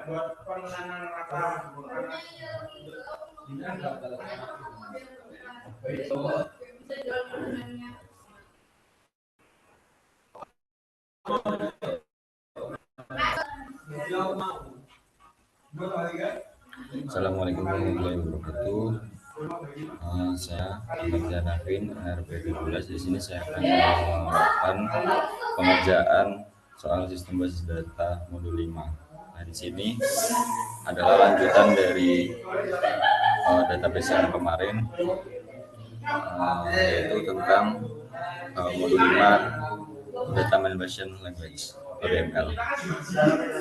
Assalamualaikum warahmatullahi wabarakatuh. Saya Ahmad Nafin, RP 17. Di sini saya akan melakukan pengerjaan soal sistem basis data modul 5. Nah, di sini adalah lanjutan dari database yang kemarin, yaitu tentang modul 5 Data Manipulation Language (DML).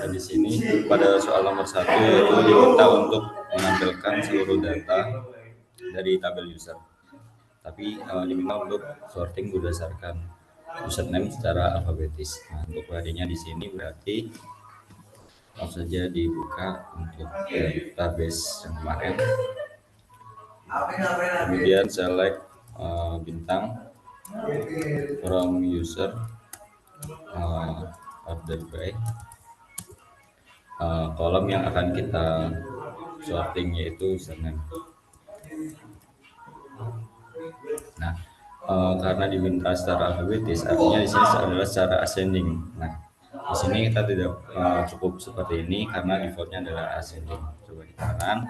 Dan di sini pada soal nomor 1 yaitu diminta untuk menampilkan seluruh data dari tabel user, tapi diminta untuk sorting berdasarkan username secara alfabetis. Nah, untuk query-nya di sini berarti langsung saja dibuka untuk database yang kemarin. Kemudian select bintang from user, order by, kolom yang akan kita sorting yaitu username. Nah, karena diminta secara alfabetis, artinya di sini adalah secara ascending. Nah, di sini kita tidak cukup seperti ini karena defaultnya adalah ascending. Coba di kanan.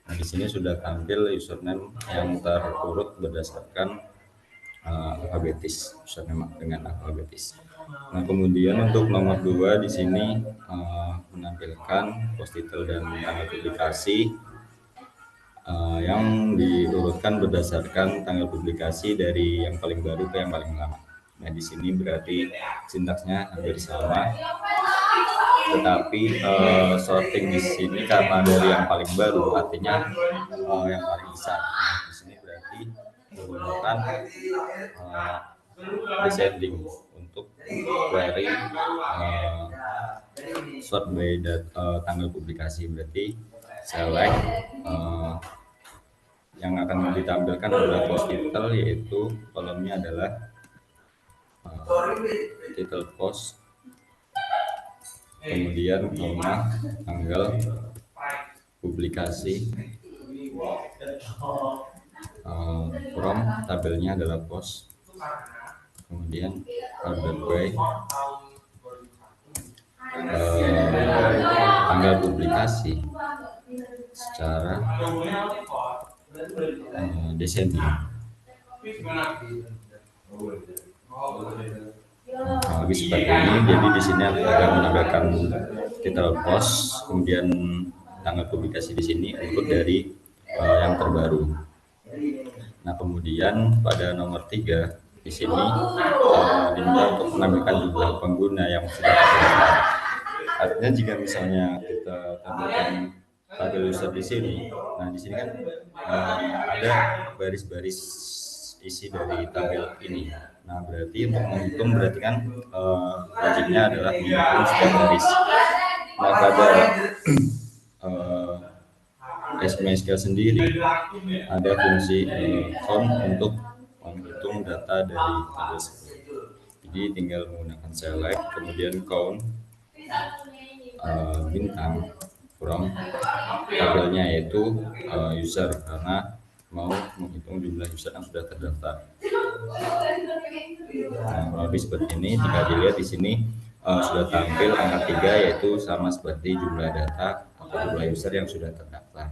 Nah, di sini sudah tampil username yang terurut berdasarkan alfabetis, username dengan alfabetis. Nah, kemudian untuk nomor 2 di sini menampilkan post title dan tanggal publikasi yang diurutkan berdasarkan tanggal publikasi dari yang paling baru ke yang paling lama. Nah, di sini berarti sintaksnya hampir sama, tetapi sorting di sini karena dari yang paling baru artinya yang paling besar. Nah, di sini berarti menggunakan descending untuk query sort by tanggal publikasi. Berarti select yang akan ditampilkan adalah post title, yaitu kolomnya adalah title post, kemudian koma, tanggal publikasi, from tabelnya adalah post, kemudian order by, tanggal publikasi secara descending. Lebih seperti ini. Jadi di sini akan menambahkan title post, kemudian tanggal publikasi di sini urut dari yang terbaru. Nah, kemudian pada nomor 3 di sini diminta untuk menampilkan jumlah pengguna yang sudah terdaftar. Artinya jika misalnya kita tampilkan tabel user di sini, nah di sini kan ada baris-baris isi dari tabel ini. Nah, berarti untuk menghitung berarti kan wajibnya adalah menghitung setiap baris. Nah, pada SQL sendiri ada fungsi count untuk menghitung data dari tabel tersebut. Jadi tinggal menggunakan select, kemudian count bintang from tabelnya yaitu user, karena mau menghitung jumlah user yang sudah terdaftar. Nah, lebih seperti ini. Jika dilihat di sini sudah tampil angka 3, yaitu sama seperti jumlah data atau jumlah user yang sudah terdaftar.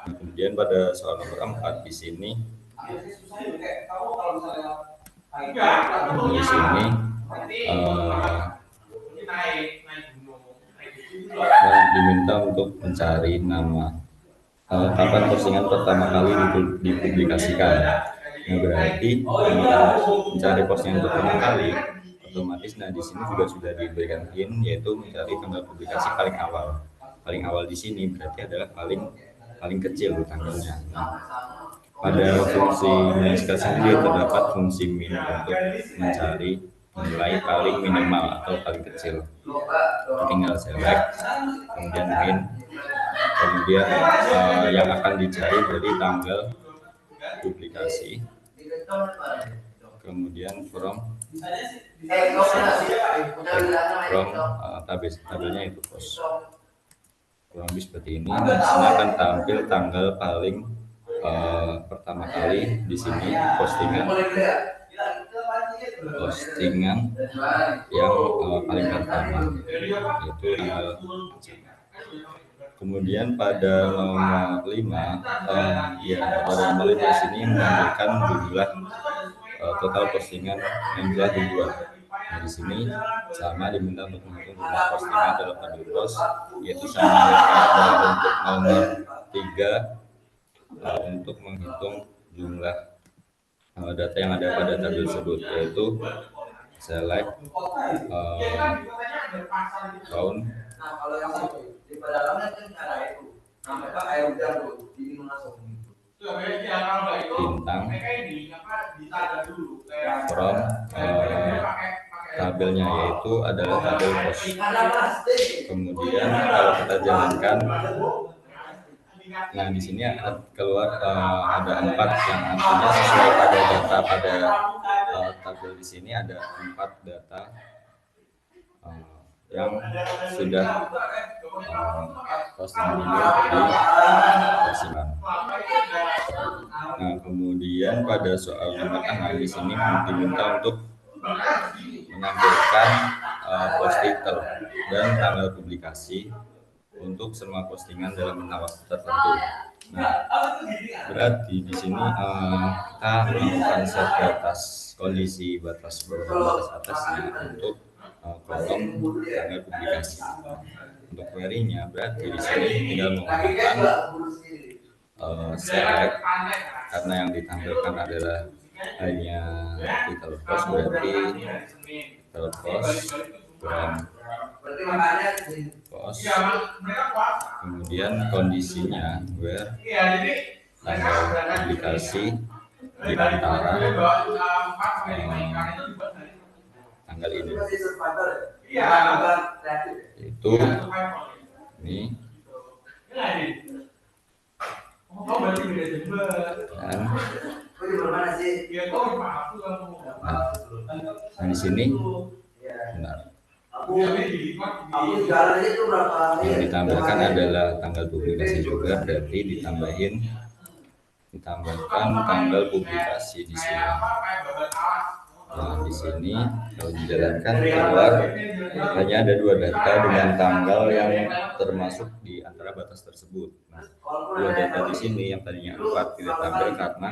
Nah, kemudian pada soal nomor 4 di sini diminta untuk mencari nama kapan postingan pertama kali dipublikasikan. Nah, berarti mencari postingan pertama kali otomatis. Nah, di sini juga sudah diberikan hint, yaitu mencari tanggal publikasi paling awal. Paling awal di sini berarti adalah paling kecil tanggalnya. Nah, pada fungsi MySQL sendiri terdapat fungsi min untuk mencari nilai paling minimal atau paling kecil. Tinggal select, kemudian min, kemudian yang akan dicari dari tanggal publikasi, kemudian from tabelnya itu post. kurang lebih seperti ini. Dan di sini akan tampil tanggal paling pertama kali di sini postingan yang paling pertama, yaitu tanggal. Kemudian pada nomor 5, pada nomor 5 sini menampilkan jumlah total postingan yang telah dibuat. Nah, di sini sama diminta untuk menghitung jumlah postingan dalam tabel post, yaitu sama untuk nomor 3 untuk menghitung jumlah data yang ada pada tabel tersebut, yaitu select count bintang from tabelnya, yaitu adalah tabel post. Kemudian kalau kita jalankan, nah di sini keluar ada 4 yang artinya sesuai pada data pada tabel di sini ada 4 data yang sudah posting ini dipostingkan. Nah, kemudian pada soal nomor 6 di sini diminta untuk menampilkan post title dan tanggal publikasi untuk semua postingan dalam rentang waktu tertentu. Nah, berarti di sini kita melakukan set batas kondisi batas bawah dan batas atasnya untuk kolom tanggal publikasi. Untuk query-nya berarti di sini tinggal menggunakan select, karena yang ditampilkan adalah hanya title post, berarti title post dan post, kemudian kondisinya where tanggal publikasi di antara tanggal ini, itu ini dan di sini benar. Yang ditampilkan adalah tanggal publikasi juga, berarti ditambahkan tanggal publikasi di sini. Nah, di sini kalau dijalankan keluar hanya ada 2 data dengan tanggal yang termasuk di antara batas tersebut. Nah, 2 data di sini yang tadinya 4 tidak tampil karena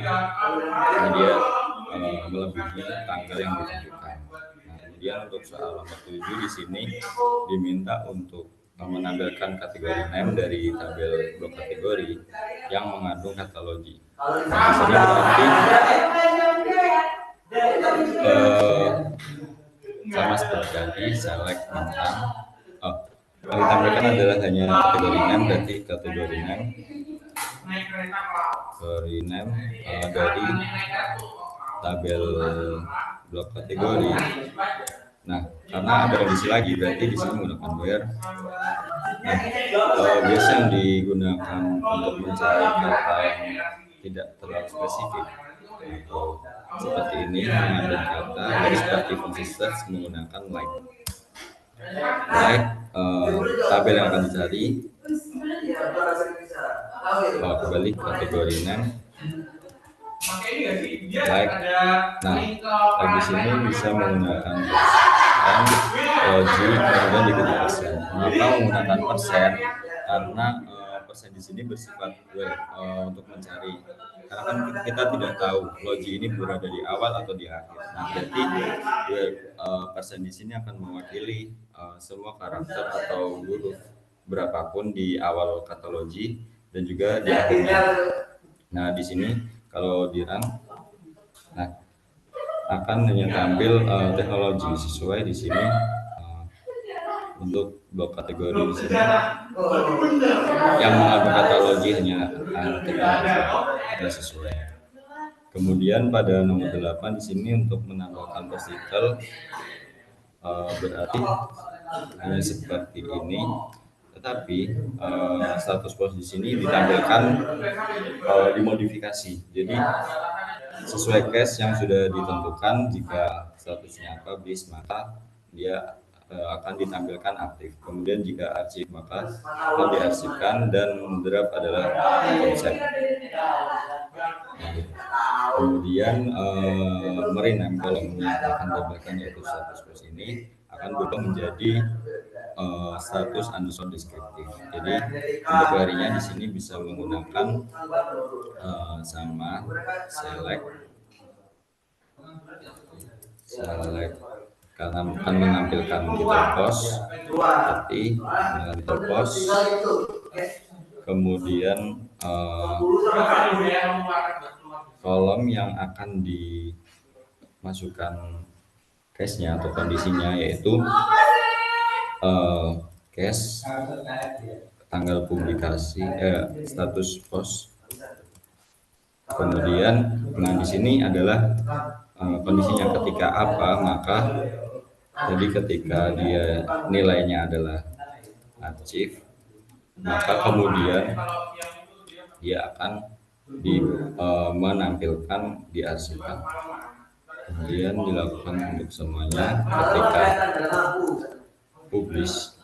dia melebihi tanggal yang ditentukan. Nah, kemudian untuk soal nomor 7 di sini diminta untuk menampilkan kategori name dari tabel blok kategori yang mengandung katalogi. Nah, di sini berarti sama seperti tadi select bintang. Yang ditampilkan adalah hanya kategori name, berarti kategori name dari tabel blok kategori. Nah, karena ada kondisi lagi, berarti di sini menggunakan where. Nah, biasa yang digunakan untuk mencari kata yang tidak terlalu spesifik seperti ini mengandung kata, jadi seperti fungsi search menggunakan like. Tabel yang akan dicari kembali kategori name like. Nah, di sini bisa menggunakan logi kemudian diikuti persen. Mengapa menggunakan persen? Karena persen di sini bersifat untuk mencari, karena kan kita tidak tahu logi ini berada di awal atau di akhir. Nah, berarti persen di sini akan mewakili semua karakter atau huruf berapapun di awal kata logi dan juga di akhirnya. Nah, di sini kalau di run, nah akan hanya tampil teknologi sesuai di sini untuk blok kategori di sini yang mengandung katalogi hanya teknologi tidak sesuai. Kemudian pada nomor 8 di sini untuk menambahkan post title berarti hanya seperti ini, tetapi status post di sini ditampilkan dimodifikasi. Jadi sesuai case yang sudah ditentukan, jika statusnya publish maka dia akan ditampilkan aktif. Kemudian jika arsip maka akan diarsipkan, dan draft adalah konsep. Kemudian merename kolom yang akan ditampilkan yaitu status post ini akan berubah menjadi status underscore deskriptif. Jadi untuk query-nya di sini bisa menggunakan sama select karena akan menampilkan title post seperti title post, kemudian kolom yang akan dimasukkan case-nya atau kondisinya yaitu case, tanggal publikasi, status post. Kemudian di sini adalah kondisinya ketika apa, maka jadi ketika dia nilainya adalah achieve, maka kemudian dia akan menampilkan diarsipkan. Kemudian dilakukan untuk semuanya ketika publish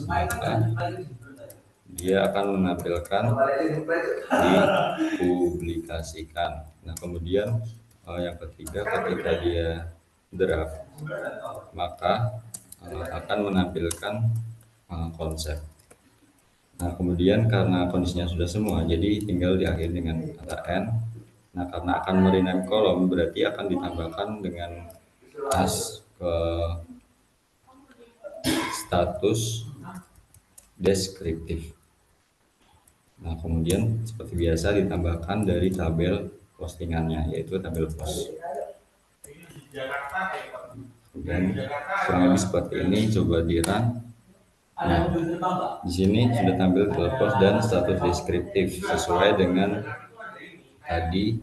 maka dia akan menampilkan dipublikasikan. Nah kemudian yang ketiga ketika dia draft maka akan menampilkan konsep. Nah kemudian karena kondisinya sudah semua, jadi tinggal diakhiri dengan kata n. Nah karena akan merename kolom berarti akan ditambahkan dengan as ke status deskriptif. Nah kemudian seperti biasa ditambahkan dari tabel postingannya yaitu tabel post. Dan kurang lebih seperti ini, coba di-run. Nah, di sini sudah tampil tabel post dan status deskriptif sesuai dengan tadi.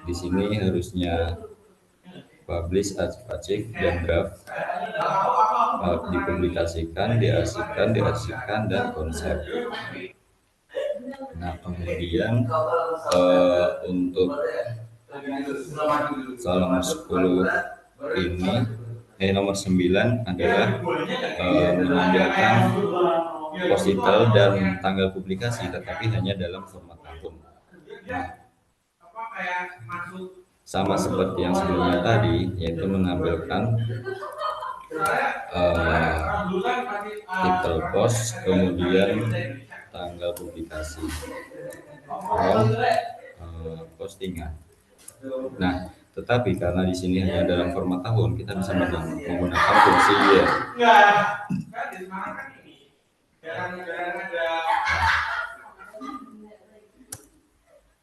Di sini harusnya publish, achieve, dan draft, dipublikasikan, diarsipkan, dan konsep. Nah kemudian untuk soal nomor 10 ini nomor 9 adalah menambahkan post title dan tanggal publikasi tetapi hanya dalam format akun. Nah, sama seperti yang sebelumnya tadi, yaitu menampilkan title post, kemudian tanggal publikasi postingan. Nah, tetapi karena di sini hanya dalam format tahun, kita bisa menggunakan fungsi year.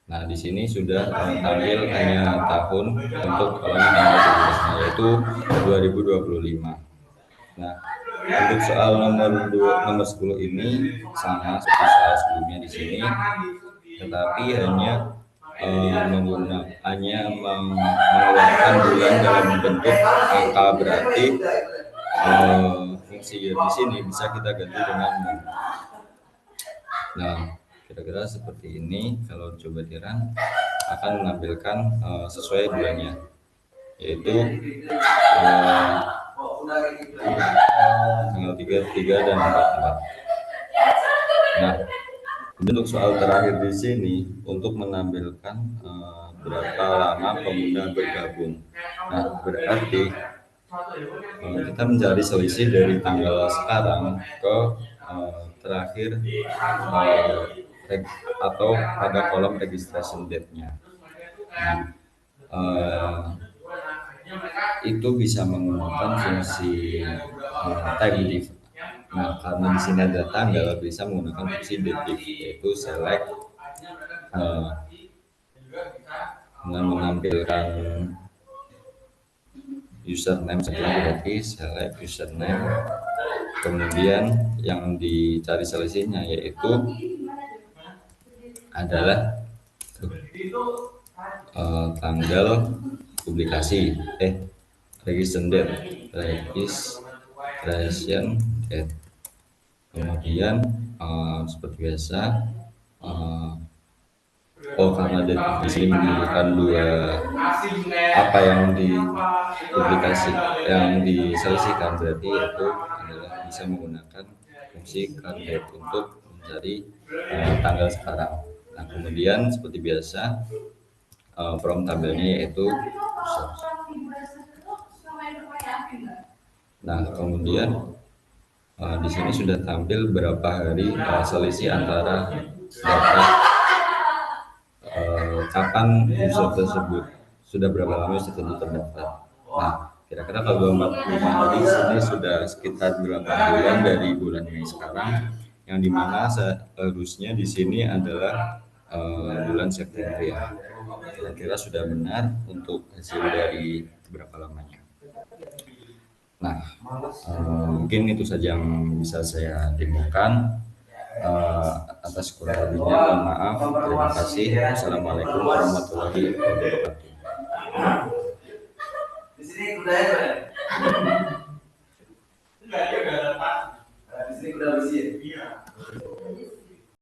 Nah, di sini sudah tampil hanya tahun untuk kolom tanggal publikasinya yaitu 2025. Nah, untuk soal nomor 10 ini sama seperti soal sebelumnya di sini, tetapi hanya mengeluarkan bulan dalam bentuk angka, berarti fungsi year di sini bisa kita ganti dengan month. Nah, kira-kira seperti ini. Kalau coba di-run akan menampilkan sesuai bulannya, yaitu tanggal 3 dan 4. Nah, untuk soal terakhir di sini untuk menampilkan berapa lama pengguna bergabung. Nah, berarti kita mencari selisih dari tanggal sekarang ke terakhir atau pada kolom registration date-nya. Nah, itu bisa menggunakan fungsi time div. Nah, karena di sini ada tanggal, bisa menggunakan fungsi div yaitu select menampilkan username saja, berarti select username. Kemudian yang dicari selisihnya yaitu adalah tanggal publikasi, registration date, Kemudian seperti biasa karena di sini menunjukkan dua apa yang dipublikasi yang diselisihkan, berarti itu adalah bisa menggunakan fungsi calculate untuk mencari tanggal sekarang. Nah, kemudian seperti biasa prompt tabelnya yaitu search. Nah, kemudian di sini sudah tampil berapa hari selisih antara data kapan user tersebut, sudah berapa lama user tersebut terdaftar. Nah, kira-kira kalau 45 hari ini sudah sekitar 8 bulan dari bulan Mei sekarang, yang dimana seharusnya di sini adalah bulan September ya. Kira-kira sudah benar untuk hasil dari berapa lamanya. Nah, mungkin itu saja yang bisa saya demokan. Atas kurang lebihnya mohon maaf. Terima kasih. Assalamualaikum warahmatullahi wabarakatuh. Di sini udah ya, enggak dia enggak ada pas. Di sini udah bersih. Iya.